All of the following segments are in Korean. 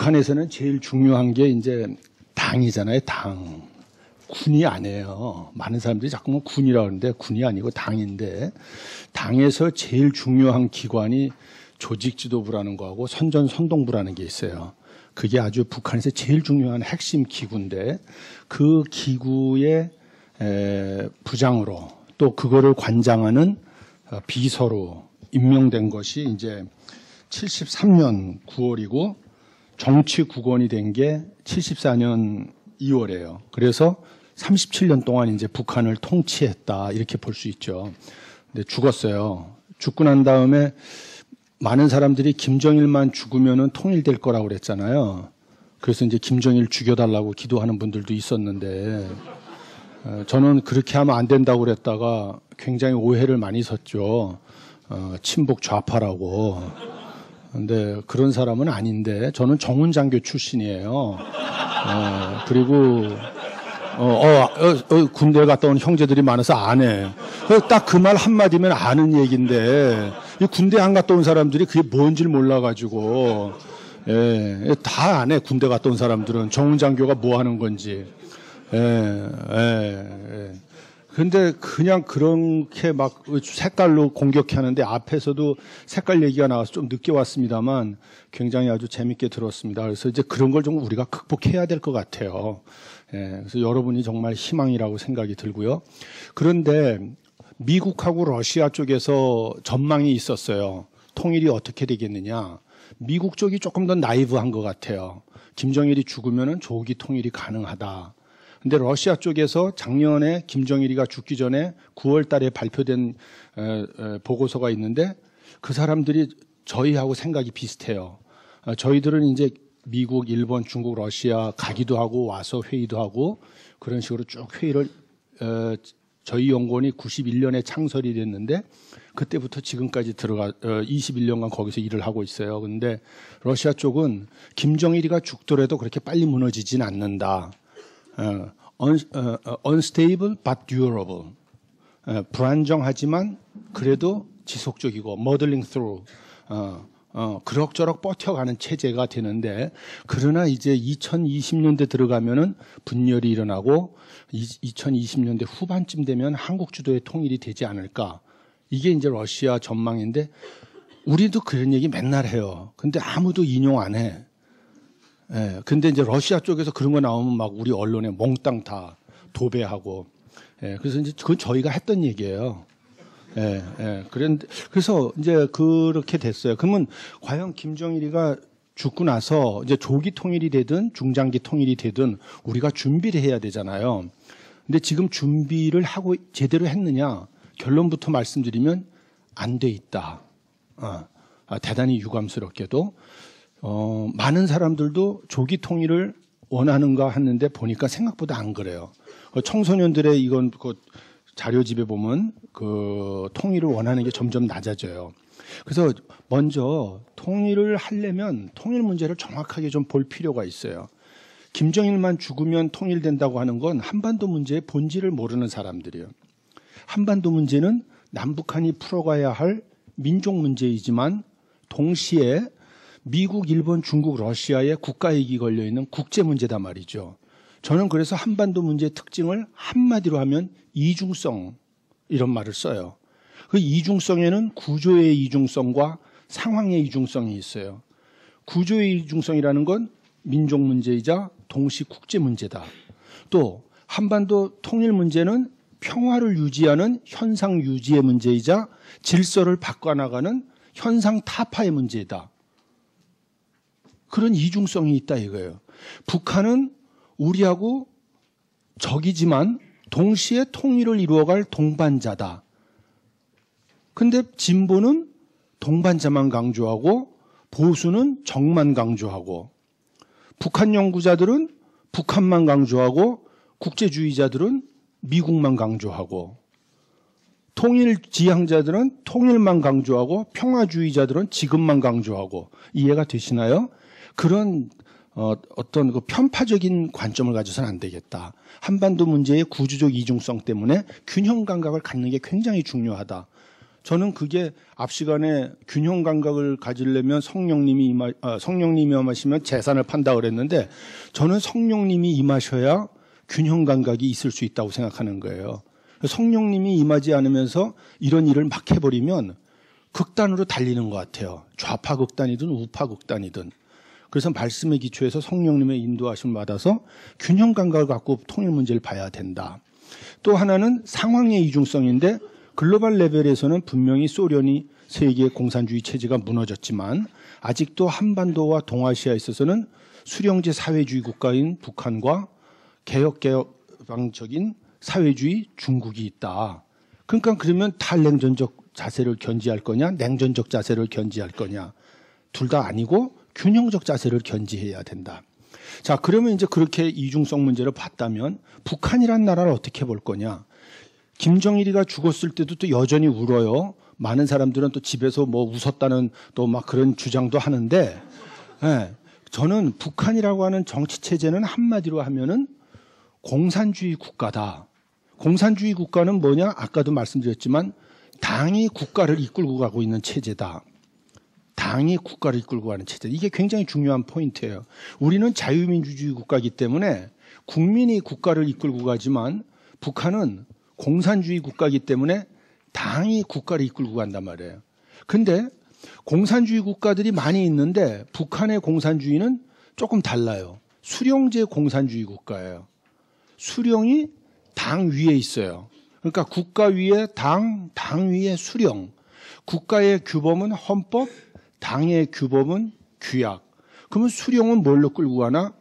북한에서는 제일 중요한 게 이제 당이잖아요. 당. 군이 아니에요. 많은 사람들이 자꾸만 군이라고 하는데 군이 아니고 당인데, 당에서 제일 중요한 기관이 조직지도부라는 거하고 선전선동부라는 게 있어요. 그게 아주 북한에서 제일 중요한 핵심 기구인데, 그 기구의 부장으로 또 그거를 관장하는 비서로 임명된 것이 이제 73년 9월이고 정치 국원이 된 게 74년 2월이에요. 그래서 37년 동안 이제 북한을 통치했다, 이렇게 볼 수 있죠. 근데 죽었어요. 죽고 난 다음에 많은 사람들이 김정일만 죽으면은 통일될 거라고 그랬잖아요. 그래서 이제 김정일 죽여달라고 기도하는 분들도 있었는데, 저는 그렇게 하면 안 된다고 그랬다가 굉장히 오해를 많이 섰죠. 친북 좌파라고. 근데 그런 사람은 아닌데, 저는 정훈 장교 출신이에요. 그리고 군대 갔다 온 형제들이 많아서 안 해. 딱 그 말 한마디면 아는 얘기인데, 이 군대 안 갔다 온 사람들이 그게 뭔지를 몰라가지고, 다 안 해. 군대 갔다 온 사람들은 정훈 장교가 뭐 하는 건지. 근데 그냥 그렇게 막 색깔로 공격하는데, 앞에서도 색깔 얘기가 나와서 좀 늦게 왔습니다만 굉장히 아주 재밌게 들었습니다. 그래서 이제 그런 걸 좀 우리가 극복해야 될 것 같아요. 그래서 여러분이 정말 희망이라고 생각이 들고요. 그런데 미국하고 러시아 쪽에서 전망이 있었어요. 통일이 어떻게 되겠느냐. 미국 쪽이 조금 더 나이브한 것 같아요. 김정일이 죽으면 조기 통일이 가능하다. 근데 러시아 쪽에서 작년에 김정일이가 죽기 전에 9월 달에 발표된 보고서가 있는데, 그 사람들이 저희하고 생각이 비슷해요. 저희들은 이제 미국, 일본, 중국, 러시아 가기도 하고 와서 회의도 하고 그런 식으로 쭉 회의를, 저희 연구원이 91년에 창설이 됐는데 그때부터 지금까지 21년간 거기서 일을 하고 있어요. 근데 러시아 쪽은 김정일이가 죽더라도 그렇게 빨리 무너지진 않는다. unstable but durable. 불안정하지만 그래도 지속적이고 modeling through. 그럭저럭 버텨가는 체제가 되는데, 그러나 이제 2020년대 들어가면은 분열이 일어나고 2020년대 후반쯤 되면 한국 주도의 통일이 되지 않을까. 이게 이제 러시아 전망인데, 우리도 그런 얘기 맨날 해요. 근데 아무도 인용 안 해. 근데 이제 러시아 쪽에서 그런 거 나오면 막 우리 언론에 몽땅 다 도배하고, 그래서 이제 그건 저희가 했던 얘기예요. 그래서 이제 그렇게 됐어요. 그러면 과연 김정일이가 죽고 나서 이제 조기 통일이 되든 중장기 통일이 되든 우리가 준비를 해야 되잖아요. 근데 지금 준비를 하고 제대로 했느냐? 결론부터 말씀드리면 안 돼 있다. 대단히 유감스럽게도. 많은 사람들도 조기 통일을 원하는가 했는데 보니까 생각보다 안 그래요. 청소년들의 이건 자료집에 보면 그 통일을 원하는 게 점점 낮아져요. 그래서 먼저 통일을 하려면 통일 문제를 정확하게 좀 볼 필요가 있어요. 김정일만 죽으면 통일된다고 하는 건 한반도 문제의 본질을 모르는 사람들이에요. 한반도 문제는 남북한이 풀어가야 할 민족 문제이지만 동시에 미국, 일본, 중국, 러시아의 국가이익이 걸려있는 국제 문제다 말이죠. 저는 그래서 한반도 문제의 특징을 한마디로 하면 이중성, 이런 말을 써요. 그 이중성에는 구조의 이중성과 상황의 이중성이 있어요. 구조의 이중성이라는 건 민족 문제이자 동시 국제 문제다. 또 한반도 통일 문제는 평화를 유지하는 현상 유지의 문제이자 질서를 바꿔나가는 현상 타파의 문제이다. 그런 이중성이 있다 이거예요. 북한은 우리하고 적이지만 동시에 통일을 이루어갈 동반자다. 근데 진보는 동반자만 강조하고 보수는 적만 강조하고, 북한 연구자들은 북한만 강조하고 국제주의자들은 미국만 강조하고, 통일 지향자들은 통일만 강조하고 평화주의자들은 지금만 강조하고. 이해가 되시나요? 그런 어떤 그 편파적인 관점을 가져서는 안 되겠다. 한반도 문제의 구조적 이중성 때문에 균형 감각을 갖는 게 굉장히 중요하다. 저는 그게 앞 시간에 균형 감각을 가지려면 성령님이 임하시면 재산을 판다 그랬는데 저는 성령님이 임하셔야 균형 감각이 있을 수 있다고 생각하는 거예요. 성령님이 임하지 않으면서 이런 일을 막 해버리면 극단으로 달리는 것 같아요. 좌파 극단이든 우파 극단이든. 그래서 말씀의 기초에서 성령님의 인도하심을 받아서 균형 감각을 갖고 통일 문제를 봐야 된다. 또 하나는 상황의 이중성인데 글로벌 레벨에서는 분명히 소련이 세계 공산주의 체제가 무너졌지만 아직도 한반도와 동아시아에 있어서는 수령제 사회주의 국가인 북한과 개혁방적인 사회주의 중국이 있다. 그러니까 그러면 탈냉전적 자세를 견지할 거냐, 냉전적 자세를 견지할 거냐. 둘 다 아니고 균형적 자세를 견지해야 된다. 자, 그러면 이제 그렇게 이중성 문제를 봤다면 북한이란 나라를 어떻게 볼 거냐. 김정일이가 죽었을 때도 또 여전히 울어요. 많은 사람들은 또 집에서 뭐 웃었다는 또 막 그런 주장도 하는데, 예, 저는 북한이라고 하는 정치 체제는 한마디로 하면은 공산주의 국가다. 공산주의 국가는 뭐냐? 아까도 말씀드렸지만 당이 국가를 이끌고 가고 있는 체제다. 당이 국가를 이끌고 가는 체제. 이게 굉장히 중요한 포인트예요. 우리는 자유민주주의 국가이기 때문에 국민이 국가를 이끌고 가지만 북한은 공산주의 국가이기 때문에 당이 국가를 이끌고 간단 말이에요. 근데 공산주의 국가들이 많이 있는데 북한의 공산주의는 조금 달라요. 수령제 공산주의 국가예요. 수령이 당 위에 있어요. 그러니까 국가 위에 당 위에 수령. 국가의 규범은 헌법, 당의 규범은 규약. 그러면 수령은 뭘로 끌고 가나?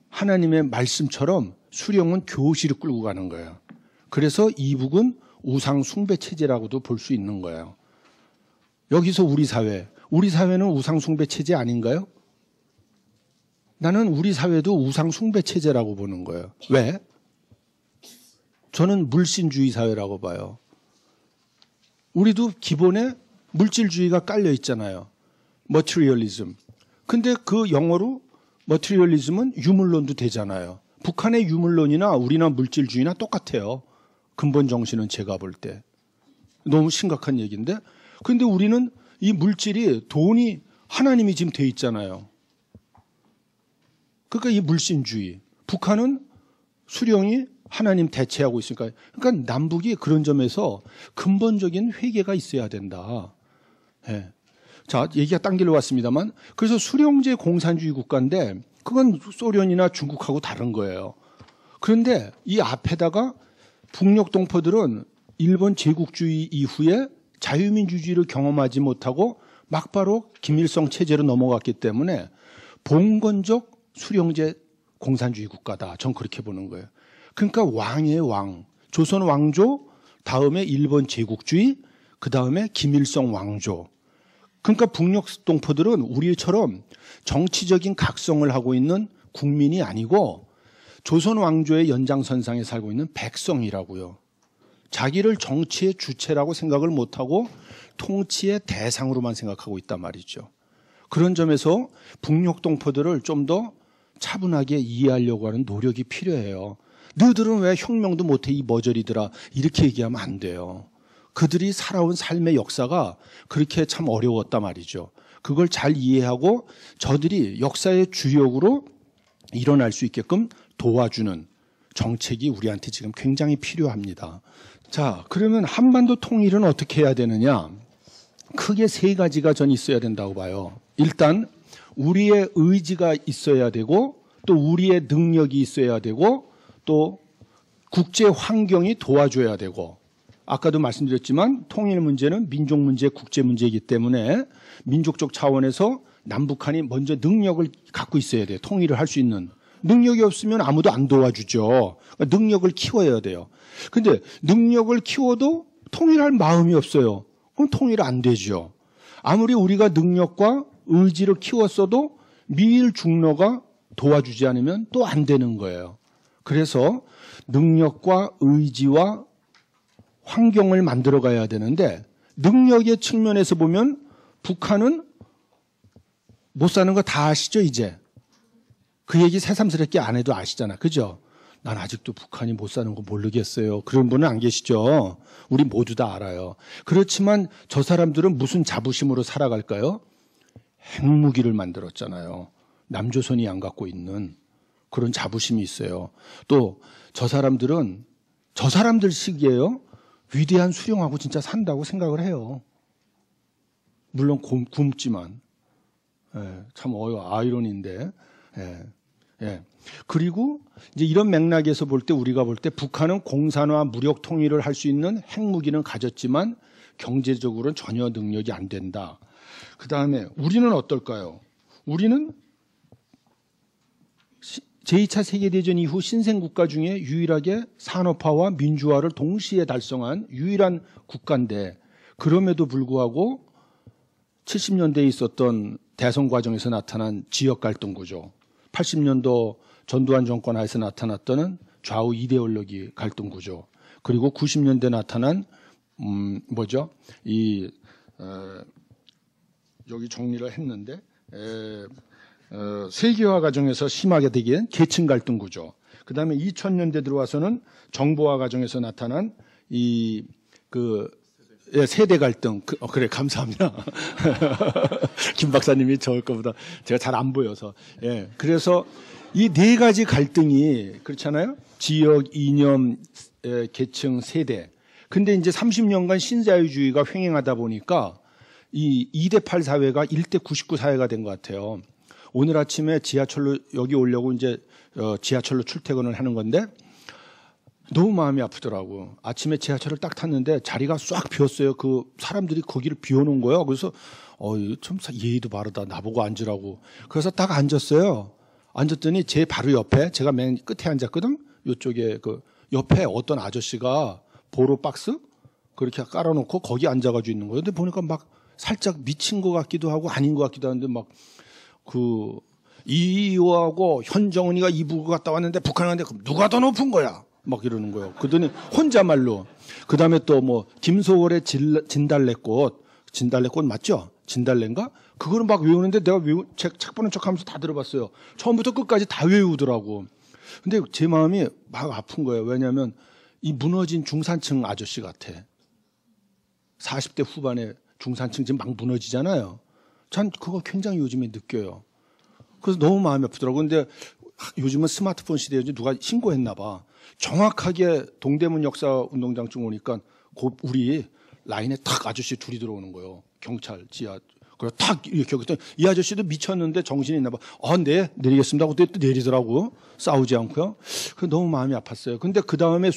하나님의 말씀처럼 수령은 교시를 끌고 가는 거예요. 그래서 이북은 우상 숭배 체제라고도 볼 수 있는 거예요. 여기서 우리 사회는 우상 숭배 체제 아닌가요? 나는 우리 사회도 우상 숭배 체제라고 보는 거예요. 왜? 저는 물신주의 사회라고 봐요. 우리도 기본에 물질주의가 깔려 있잖아요. materialism. 근데 그 영어로 materialism은 유물론도 되잖아요. 북한의 유물론이나 우리나 물질주의나 똑같아요. 근본 정신은 제가 볼 때. 너무 심각한 얘기인데. 근데 우리는 이 물질이 돈이 하나님이 지금 돼 있잖아요. 그러니까 이 물신주의. 북한은 수령이 하나님 대체하고 있으니까. 그러니까 남북이 그런 점에서 근본적인 회개가 있어야 된다. 예. 자, 얘기가 딴 길로 왔습니다만. 그래서 수령제 공산주의 국가인데 그건 소련이나 중국하고 다른 거예요. 그런데 이 앞에다가 북녘 동포들은 일본 제국주의 이후에 자유민주주의를 경험하지 못하고 막바로 김일성 체제로 넘어갔기 때문에 봉건적 수령제 공산주의 국가다. 전 그렇게 보는 거예요. 그러니까 왕의 왕, 조선 왕조, 다음에 일본 제국주의, 그 다음에 김일성 왕조. 그러니까 북녘 동포들은 우리처럼 정치적인 각성을 하고 있는 국민이 아니고 조선 왕조의 연장선상에 살고 있는 백성이라고요. 자기를 정치의 주체라고 생각을 못하고 통치의 대상으로만 생각하고 있단 말이죠. 그런 점에서 북녘 동포들을 좀 더 차분하게 이해하려고 하는 노력이 필요해요. 너희들은 왜 혁명도 못해 이 머저리들아, 이렇게 얘기하면 안 돼요. 그들이 살아온 삶의 역사가 그렇게 참 어려웠단 말이죠. 그걸 잘 이해하고 저들이 역사의 주역으로 일어날 수 있게끔 도와주는 정책이 우리한테 지금 굉장히 필요합니다. 자, 그러면 한반도 통일은 어떻게 해야 되느냐? 크게 세 가지가 전 있어야 된다고 봐요. 일단 우리의 의지가 있어야 되고, 또 우리의 능력이 있어야 되고, 또 국제 환경이 도와줘야 되고, 아까도 말씀드렸지만 통일 문제는 민족 문제, 국제 문제이기 때문에 민족적 차원에서 남북한이 먼저 능력을 갖고 있어야 돼요. 통일을 할 수 있는. 능력이 없으면 아무도 안 도와주죠. 그러니까 능력을 키워야 돼요. 근데 능력을 키워도 통일할 마음이 없어요. 그럼 통일 안 되죠. 아무리 우리가 능력과 의지를 키웠어도 미일 중로가 도와주지 않으면 또 안 되는 거예요. 그래서 능력과 의지와 환경을 만들어 가야 되는데, 능력의 측면에서 보면 북한은 못 사는 거 다 아시죠, 이제? 그 얘기 새삼스럽게 안 해도 아시잖아. 그죠? 난 아직도 북한이 못 사는 거 모르겠어요. 그런 분은 안 계시죠? 우리 모두 다 알아요. 그렇지만 저 사람들은 무슨 자부심으로 살아갈까요? 핵무기를 만들었잖아요. 남조선이 안 갖고 있는 그런 자부심이 있어요. 또 저 사람들은 저 사람들 시기에요. 위대한 수령하고 진짜 산다고 생각을 해요. 물론 굶지만. 예, 참 아이러니인데. 예, 예. 그리고 이제 이런 맥락에서 볼 때 우리가 볼 때 북한은 공산화 무력 통일을 할 수 있는 핵무기는 가졌지만 경제적으로는 전혀 능력이 안 된다. 그 다음에 우리는 어떨까요? 우리는 제2차 세계대전 이후 신생국가 중에 유일하게 산업화와 민주화를 동시에 달성한 유일한 국가인데 그럼에도 불구하고 70년대에 있었던 대선 과정에서 나타난 지역 갈등 구조, 80년도 전두환 정권 하에서 나타났던 좌우 이데올로기 갈등 구조, 그리고 90년대 나타난 여기 정리를 했는데 세계화 과정에서 심하게 되게 된 계층 갈등 구조. 그다음에 2000년대 들어와서는 정보화 과정에서 나타난 세대 갈등. 그래, 감사합니다. 김 박사님이 저을 거보다 제가 잘 안 보여서. 예. 그래서 이 네 가지 갈등이 그렇잖아요. 지역, 이념, 계층, 세대. 근데 이제 30년간 신자유주의가 횡행하다 보니까 이 2대8 사회가 1대99 사회가 된 것 같아요. 오늘 아침에 지하철로 여기 오려고 이제 지하철로 출퇴근을 하는 건데 너무 마음이 아프더라고. 아침에 지하철을 딱 탔는데 자리가 싹 비었어요. 그 사람들이 거기를 비워놓은 거예요. 그래서 좀 예의도 바르다. 나보고 앉으라고. 그래서 딱 앉았어요. 앉았더니 제 바로 옆에 제가 맨 끝에 앉았거든. 이쪽에 그 옆에 어떤 아저씨가 보로 박스 그렇게 깔아놓고 거기 앉아가지고 있는 거예요. 근데 보니까 막 살짝 미친 것 같기도 하고 아닌 것 같기도 하는데 막 이호하고 현정은이가 이북 갔다 왔는데 북한 갔는데 누가 더 높은 거야? 막 이러는 거예요. 그러더니 혼자말로. 그 다음에 또 김소월의 진달래꽃 맞죠? 진달래인가? 그거는 막 외우는데 내가 책 보는 척 하면서 다 들어봤어요. 처음부터 끝까지 다 외우더라고. 근데 제 마음이 막 아픈 거예요. 왜냐하면 이 무너진 중산층 아저씨 같아. 40대 후반에 중산층 지금 막 무너지잖아요. 전 그거 굉장히 요즘에 느껴요. 그래서 너무 마음이 아프더라고요. 근데 요즘은 스마트폰 시대에 누가 신고했나 봐. 정확하게 동대문 역사운동장쯤 오니까 우리 라인에 탁 아저씨 둘이 들어오는 거예요. 경찰 지하. 그래서 탁 이렇게 했더니 이 아저씨도 미쳤는데 정신이 있나 봐. 네, 내리겠습니다 하고 또 내리더라고. 싸우지 않고요. 그래서 너무 마음이 아팠어요. 근데 그 다음에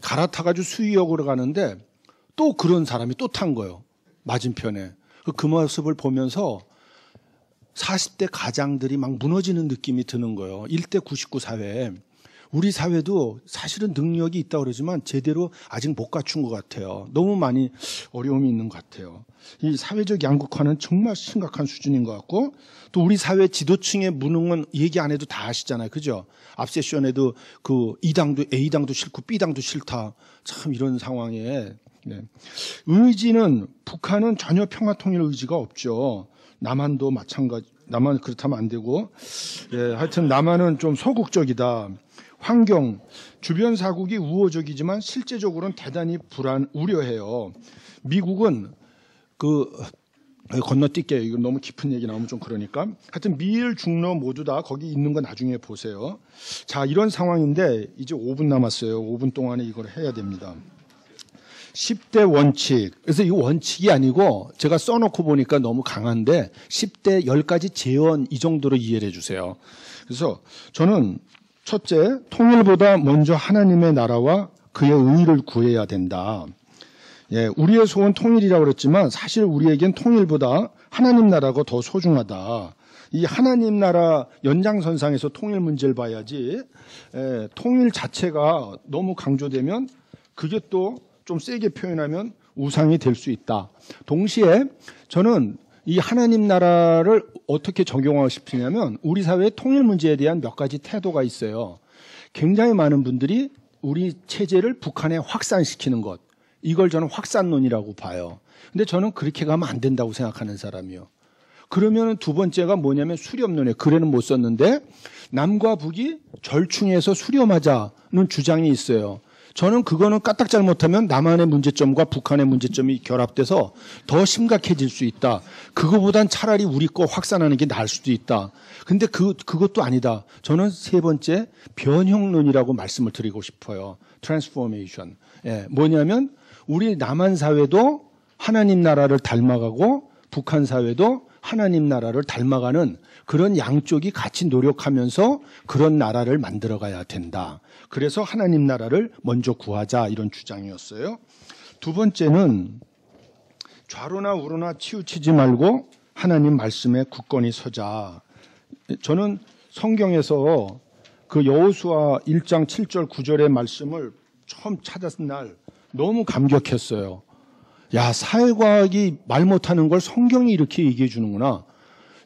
갈아타가지고 수의역으로 가는데 또 그런 사람이 또 탄 거예요. 맞은편에. 그 모습을 보면서 40대 가장들이 막 무너지는 느낌이 드는 거예요. 1대99 사회. 우리 사회도 사실은 능력이 있다고 그러지만 제대로 아직 못 갖춘 것 같아요. 너무 많이 어려움이 있는 것 같아요. 이 사회적 양극화는 정말 심각한 수준인 것 같고 또 우리 사회 지도층의 무능은 얘기 안 해도 다 아시잖아요. 그죠? 앞 세션에도 A당도 싫고 B당도 싫다. 참 이런 상황에 네. 의지는 북한은 전혀 평화통일 의지가 없죠. 남한도 마찬가지. 남한 그렇다면 안 되고 하여튼 남한은 좀 소극적이다. 환경, 주변 사국이 우호적이지만 실제적으로는 대단히 우려해요. 미국은 건너뛸게요. 이거 너무 깊은 얘기 나오면 좀 그러니까. 하여튼 미일 중러 모두 다 거기 있는 거 나중에 보세요. 자, 이런 상황인데 이제 5분 남았어요. 5분 동안에 이걸 해야 됩니다. 10대 원칙. 그래서 이 원칙이 아니고 제가 써놓고 보니까 너무 강한데 10대 10가지 재원 이 정도로 이해를 해주세요. 그래서 저는 첫째, 통일보다 먼저 하나님의 나라와 그의 의를 구해야 된다. 예, 우리의 소원 통일이라고 그랬지만 사실 우리에겐 통일보다 하나님 나라가 더 소중하다. 이 하나님 나라 연장선상에서 통일 문제를 봐야지 통일 자체가 너무 강조되면 그게 또 좀 세게 표현하면 우상이 될 수 있다. 동시에 저는 이 하나님 나라를 어떻게 적용하고 싶으냐면 우리 사회의 통일 문제에 대한 몇 가지 태도가 있어요. 굉장히 많은 분들이 우리 체제를 북한에 확산시키는 것. 이걸 저는 확산론이라고 봐요. 근데 저는 그렇게 가면 안 된다고 생각하는 사람이요. 그러면 두 번째가 뭐냐면 수렴론에 글에는 못 썼는데 남과 북이 절충해서 수렴하자는 주장이 있어요. 저는 그거는 까딱 잘못하면 남한의 문제점과 북한의 문제점이 결합돼서 더 심각해질 수 있다. 그거보단 차라리 우리 거 확산하는 게 나을 수도 있다. 근데 그것도 아니다. 저는 세 번째 변형론이라고 말씀을 드리고 싶어요. 트랜스포메이션. 예, 뭐냐면 우리 남한 사회도 하나님 나라를 닮아가고 북한 사회도 하나님 나라를 닮아가는 그런 양쪽이 같이 노력하면서 그런 나라를 만들어가야 된다. 그래서 하나님 나라를 먼저 구하자 이런 주장이었어요. 두 번째는 좌로나 우로나 치우치지 말고 하나님 말씀에 굳건히 서자. 저는 성경에서 그 여호수아 1장 7절 9절의 말씀을 처음 찾았은 날 너무 감격했어요. 야, 사회과학이 말 못하는 걸 성경이 이렇게 얘기해 주는구나.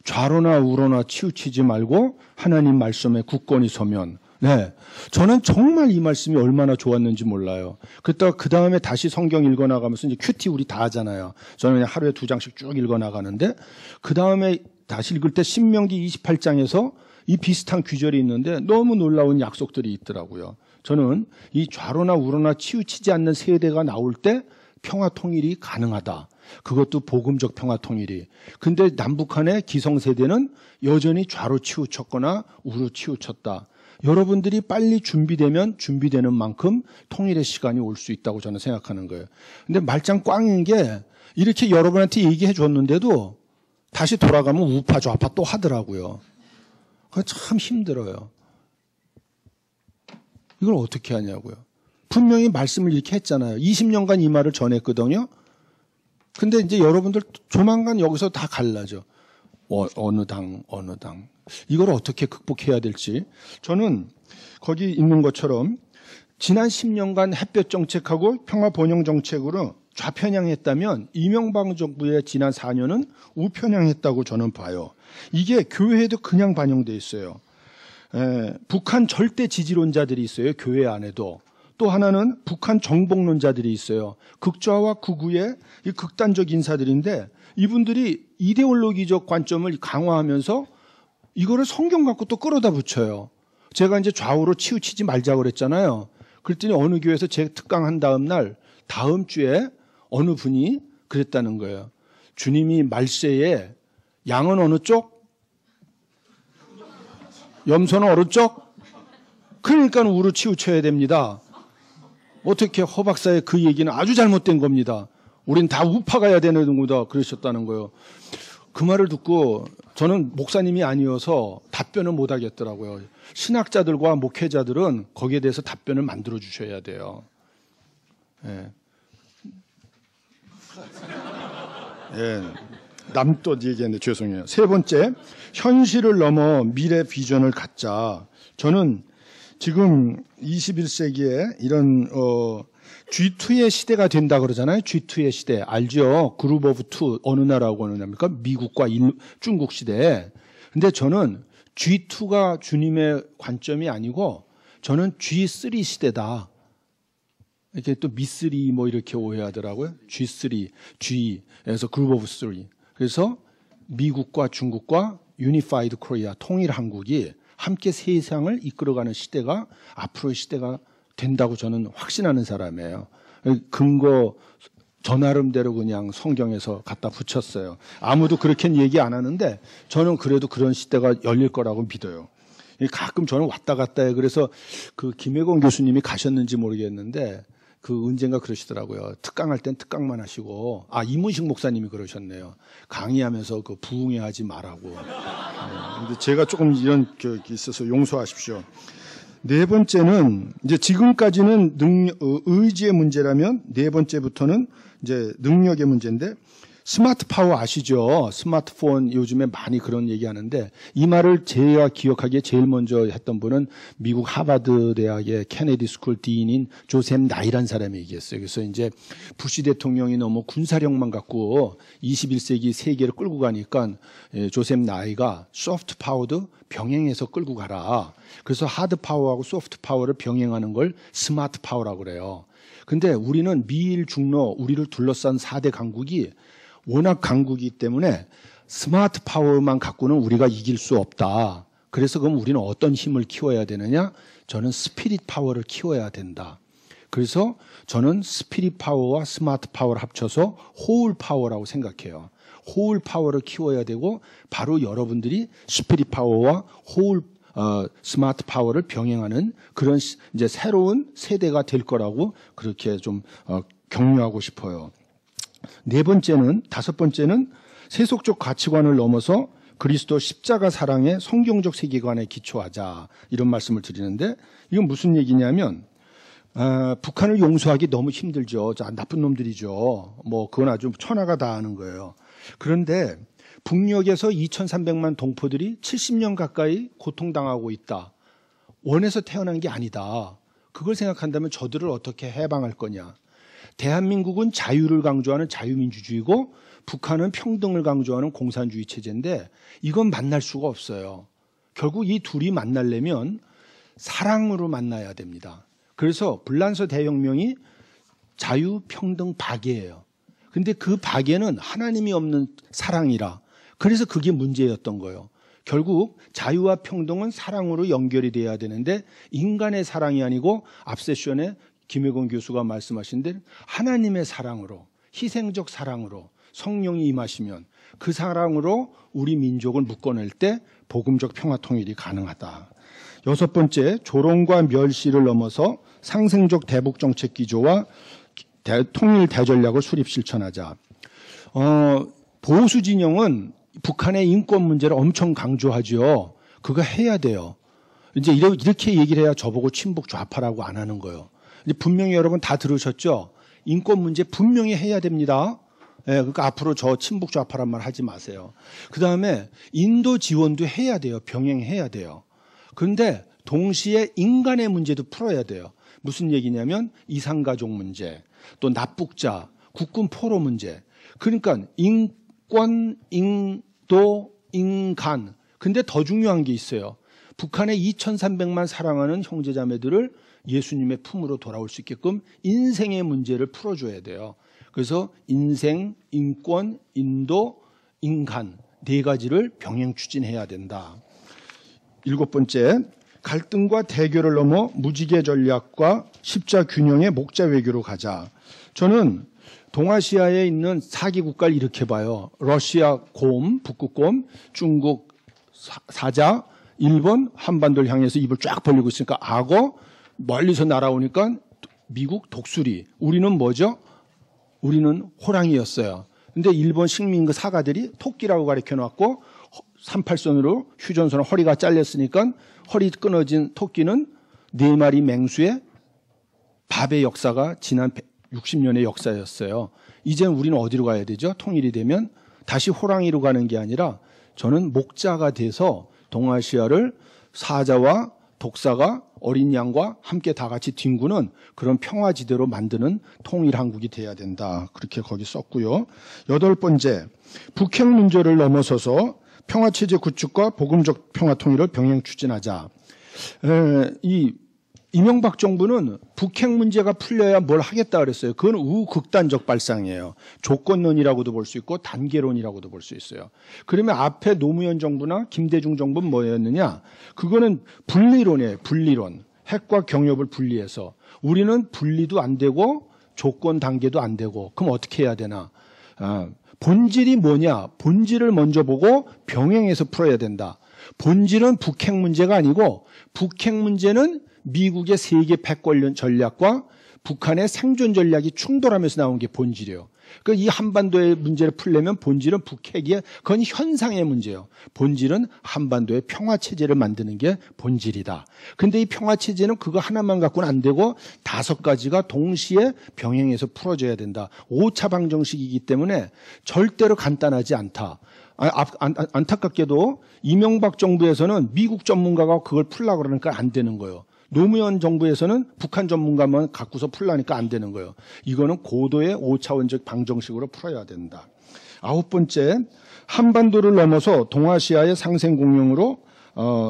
좌로나 우로나 치우치지 말고 하나님 말씀에 굳건히 서면. 네, 저는 정말 이 말씀이 얼마나 좋았는지 몰라요. 그랬다가 그 다음에 다시 성경 읽어나가면서 이제 큐티 우리 다 하잖아요. 저는 그냥 하루에 2장씩 쭉 읽어나가는데 그 다음에 다시 읽을 때 신명기 28장에서 이 비슷한 귀절이 있는데 너무 놀라운 약속들이 있더라고요. 저는 이 좌로나 우로나 치우치지 않는 세대가 나올 때 평화 통일이 가능하다. 그것도 복음적 평화 통일이. 근데 남북한의 기성세대는 여전히 좌로 치우쳤거나 우로 치우쳤다. 여러분들이 빨리 준비되면 준비되는 만큼 통일의 시간이 올 수 있다고 저는 생각하는 거예요. 근데 말짱 꽝인 게 이렇게 여러분한테 얘기해 줬는데도 다시 돌아가면 우파 좌파 또 하더라고요. 그게 참 힘들어요. 이걸 어떻게 하냐고요. 분명히 말씀을 이렇게 했잖아요. 20년간 이 말을 전했거든요. 근데 이제 여러분들 조만간 여기서 다 갈라져. 어느 당. 이걸 어떻게 극복해야 될지. 저는 거기 있는 것처럼 지난 10년간 햇볕 정책하고 평화 번영 정책으로 좌편향했다면 이명박 정부의 지난 4년은 우편향했다고 저는 봐요. 이게 교회에도 그냥 반영돼 있어요. 북한 절대 지지론자들이 있어요. 교회 안에도. 또 하나는 북한 정복론자들이 있어요. 극좌와 극우의 이 극단적 인사들인데 이분들이 이데올로기적 관점을 강화하면서 이거를 성경 갖고 또 끌어다 붙여요. 제가 이제 좌우로 치우치지 말자고 그랬잖아요. 그랬더니 어느 교회에서 제 특강한 다음 날 다음 주에 어느 분이 그랬다는 거예요. 주님이 말세에 양은 어느 쪽? 염소는 어느 쪽? 그러니까 우로 치우쳐야 됩니다. 어떻게 허 박사의 그 얘기는 아주 잘못된 겁니다. 우린 다 우파 가야 되는 거다 그러셨다는 거예요. 그 말을 듣고 저는 목사님이 아니어서 답변을 못 하겠더라고요. 신학자들과 목회자들은 거기에 대해서 답변을 만들어 주셔야 돼요. 예. 예. 남또 얘기했는데 죄송해요. 세 번째, 현실을 넘어 미래 비전을 갖자. 저는 지금 21세기에 이런 G2의 시대가 된다 그러잖아요. G2의 시대 알죠? 그룹 오브 투 어느 나라하고 어느 나라입니까? 미국과 중국 시대. 근데 저는 G2가 주님의 관점이 아니고 저는 G3 시대다. 이렇게 또 미쓰리 뭐 이렇게 오해하더라고요. G3, G에서 그룹 오브 3. 그래서 미국과 중국과 유니파이드 코리아 통일 한국이 함께 세상을 이끌어가는 시대가 앞으로의 시대가 된다고 저는 확신하는 사람이에요. 근거 저 나름대로 그냥 성경에서 갖다 붙였어요. 아무도 그렇게는 얘기 안 하는데 저는 그래도 그런 시대가 열릴 거라고 믿어요. 가끔 저는 왔다 갔다 해. 그래서 그 김혜건 교수님이 가셨는지 모르겠는데 그 언젠가 그러시더라고요. 특강할 땐 특강만 하시고 이문식 목사님이 그러셨네요. 강의하면서 그 부흥회하지 말라고. 근데 제가 조금 이런 게 있어서 용서하십시오. 네 번째는 이제 지금까지는 의지의 문제라면 네 번째부터는 이제 능력의 문제인데 스마트 파워 아시죠? 스마트폰 요즘에 많이 그런 얘기하는데 이 말을 제가 기억하기에 제일 먼저 했던 분은 미국 하버드 대학의 케네디 스쿨 디인인 조셉 나이란 사람이 얘기했어요. 그래서 이제 부시 대통령이 너무 군사력만 갖고 21세기 세계를 끌고 가니까 조셉 나이가 소프트 파워도 병행해서 끌고 가라. 그래서 하드 파워하고 소프트 파워를 병행하는 걸 스마트 파워라고 그래요. 근데 우리는 미일 중로 우리를 둘러싼 4대 강국이 워낙 강국이기 때문에 스마트 파워만 갖고는 우리가 이길 수 없다. 그래서 그럼 우리는 어떤 힘을 키워야 되느냐? 저는 스피릿 파워를 키워야 된다. 그래서 저는 스피릿 파워와 스마트 파워를 합쳐서 호울 파워라고 생각해요. 호울 파워를 키워야 되고 바로 여러분들이 스피릿 파워와 호울 스마트 파워를 병행하는 그런 이제 새로운 세대가 될 거라고 그렇게 좀 격려하고 싶어요. 다섯 번째는 세속적 가치관을 넘어서 그리스도 십자가 사랑의 성경적 세계관에 기초하자 이런 말씀을 드리는데 이건 무슨 얘기냐면 북한을 용서하기 너무 힘들죠. 나쁜 놈들이죠. 뭐 그건 아주 천하가 다 아는 거예요. 그런데 북녘에서 2,300만 동포들이 70년 가까이 고통당하고 있다. 원해서 태어난 게 아니다. 그걸 생각한다면 저들을 어떻게 해방할 거냐. 대한민국은 자유를 강조하는 자유민주주의고 북한은 평등을 강조하는 공산주의 체제인데 이건 만날 수가 없어요. 결국 이 둘이 만나려면 사랑으로 만나야 됩니다. 그래서 불란서 대혁명이 자유, 평등, 박애예요. 근데 그 박애는 하나님이 없는 사랑이라. 그래서 그게 문제였던 거예요. 결국 자유와 평등은 사랑으로 연결이 돼야 되는데 인간의 사랑이 아니고 앞 세션에 김혜건 교수가 말씀하신 대로 하나님의 사랑으로 희생적 사랑으로 성령이 임하시면 그 사랑으로 우리 민족을 묶어낼 때 복음적 평화 통일이 가능하다. 여섯 번째, 조롱과 멸시를 넘어서 상생적 대북 정책 기조와 통일 대전략을 수립 실천하자. 보수 진영은 북한의 인권 문제를 엄청 강조하죠. 그거 해야 돼요. 이제 이렇게 얘기를 해야 저보고 친북 좌파라고 안 하는 거예요. 이제 분명히 여러분 다 들으셨죠? 인권 문제 분명히 해야 됩니다. 예, 그러니까 앞으로 저 친북 좌파란 말 하지 마세요. 그 다음에 인도 지원도 해야 돼요. 병행해야 돼요. 그런데 동시에 인간의 문제도 풀어야 돼요. 무슨 얘기냐면 이산가족 문제, 또 납북자, 국군 포로 문제. 그러니까 인권, 인도, 인간. 근데 더 중요한 게 있어요. 북한의 2,300만 사랑하는 형제자매들을 예수님의 품으로 돌아올 수 있게끔 인생의 문제를 풀어줘야 돼요. 그래서 인생, 인권, 인도, 인간 네 가지를 병행 추진해야 된다. 일곱 번째, 갈등과 대결을 넘어 무지개 전략과 십자 균형의 목자 외교로 가자. 저는 동아시아에 있는 4개 국가를 이렇게 봐요. 러시아 곰, 북극곰, 중국 사자, 일본 한반도를 향해서 입을 쫙 벌리고 있으니까 악어, 멀리서 날아오니까 미국 독수리. 우리는 뭐죠? 우리는 호랑이였어요. 근데 일본 식민그 사가들이 토끼라고 가르쳐놨고 38선으로 휴전선을 허리가 잘렸으니까 허리 끊어진 토끼는 4마리 맹수의 밥의 역사가 지난 60년의 역사였어요. 이제 우리는 어디로 가야 되죠? 통일이 되면 다시 호랑이로 가는 게 아니라 저는 목자가 돼서 동아시아를 사자와 독사가 어린 양과 함께 다 같이 뒹구는 그런 평화지대로 만드는 통일한국이 돼야 된다. 그렇게 거기 썼고요. 여덟 번째, 북핵 문제를 넘어서서 평화체제 구축과 복음적 평화 통일을 병행 추진하자. 이 이명박 정부는 북핵 문제가 풀려야 뭘 하겠다 그랬어요. 그건 우극단적 발상이에요. 조건론이라고도 볼 수 있고 단계론이라고도 볼 수 있어요. 그러면 앞에 노무현 정부나 김대중 정부는 뭐였느냐? 그거는 분리론이에요. 분리론. 핵과 경협을 분리해서. 우리는 분리도 안 되고 조건 단계도 안 되고. 그럼 어떻게 해야 되나? 본질이 뭐냐? 본질을 먼저 보고 병행해서 풀어야 된다. 본질은 북핵 문제가 아니고 북핵 문제는 미국의 세계 패권 전략과 북한의 생존 전략이 충돌하면서 나온 게 본질이에요. 그러니까 이 한반도의 문제를 풀려면 본질은 북핵이에요. 그건 현상의 문제예요. 본질은 한반도의 평화체제를 만드는 게 본질이다. 근데 이 평화체제는 그거 하나만 갖고는 안 되고 5가지가 동시에 병행해서 풀어져야 된다. 5차 방정식이기 때문에 절대로 간단하지 않다. 안타깝게도 이명박 정부에서는 미국 전문가가 그걸 풀려고 그러니까 안 되는 거예요. 노무현 정부에서는 북한 전문가만 갖고서 풀라니까 안 되는 거예요. 이거는 고도의 5차원적 방정식으로 풀어야 된다. 9번째, 한반도를 넘어서 동아시아의 상생 공용으로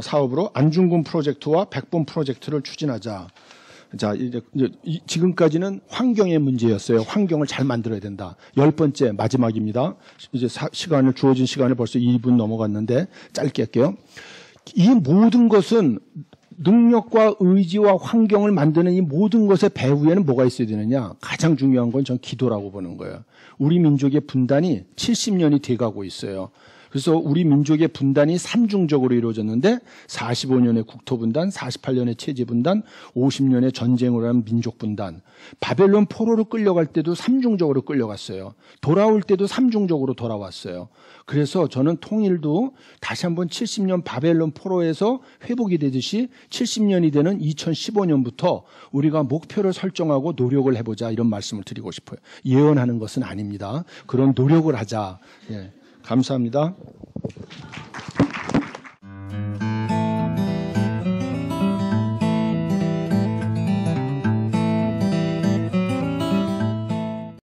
사업으로 안중근 프로젝트와 백본 프로젝트를 추진하자. 자, 이제 지금까지는 환경의 문제였어요. 환경을 잘 만들어야 된다. 10번째 마지막입니다. 이제 주어진 시간을 벌써 2분 넘어갔는데 짧게 할게요. 이 모든 것은 능력과 의지와 환경을 만드는 이 모든 것의 배후에는 뭐가 있어야 되느냐? 가장 중요한 건 전 기도라고 보는 거예요. 우리 민족의 분단이 70년이 돼가고 있어요. 그래서 우리 민족의 분단이 삼중적으로 이루어졌는데 45년의 국토분단, 48년의 체제분단, 50년의 전쟁으로 한 민족분단. 바벨론 포로로 끌려갈 때도 삼중적으로 끌려갔어요. 돌아올 때도 삼중적으로 돌아왔어요. 그래서 저는 통일도 다시 한번 70년 바벨론 포로에서 회복이 되듯이 70년이 되는 2015년부터 우리가 목표를 설정하고 노력을 해보자 이런 말씀을 드리고 싶어요. 예언하는 것은 아닙니다. 그런 노력을 하자. 예. 감사합니다.